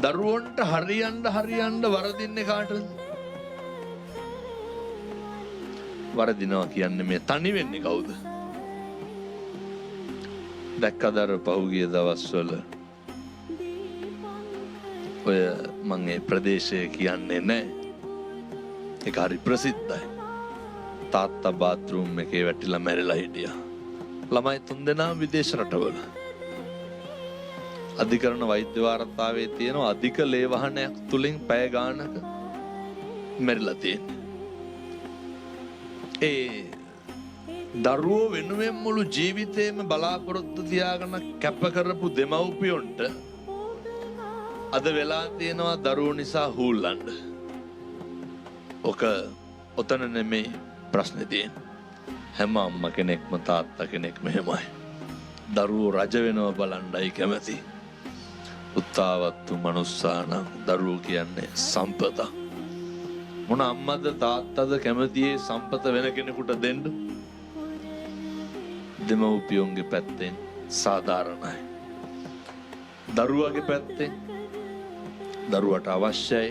දරුවන්ට හරියන්න වරදින්නේ කාටද? වරදිනවා කියන්නේ මේ තනි වෙන්නේ කවුද? දැක්කද අර පහුගිය දවස්වල ඔය මම ඒ ප්‍රදේශය කියන්නේ නැහැ. ඒක හරි ප්‍රසිද්ධයි. තාත්තා බාත්රූම් එකේ වැටිලා මැරිලා හිටියා. ළමයි 3 දෙනා විදේශ රටවල. අධිකරණ වෛද්‍ය වාර්තාවේ තියෙන අධික ලේ වහනයක් තුලින් පැය ගානක මැරිලා තියෙනවා. ඒ දරුවෝ වෙනුවෙන් මුළු ජීවිතේම බලාපොරොත්තු තියාගෙන කැප කරපු දෙමව්පියොන්ට අද වෙලා තියෙනවා දරුවෝ නිසා හූල්ලන්න. ඔතන නෙමෙයි ප්‍රශ්නේ තියෙන්නේ. හැම අම්මා කෙනෙක්ම තාත්තා කෙනෙක්ම එහෙමයි. දරුවෝ රජ වෙනව බලන්නයි කැමති. උත්තාවත්තු මනුස්සාන දරුවෝ කියන්නේ සම්පත. මොන අම්මද තාත්තද කැමතියේ සම්පත වෙන කෙනෙකුට දෙන්න? දෙමව්පියොන්ගේ පැත්තෙන් සාධාරණයි. දරුවගේ පැත්තෙන් දරුවට අවශ්‍යයි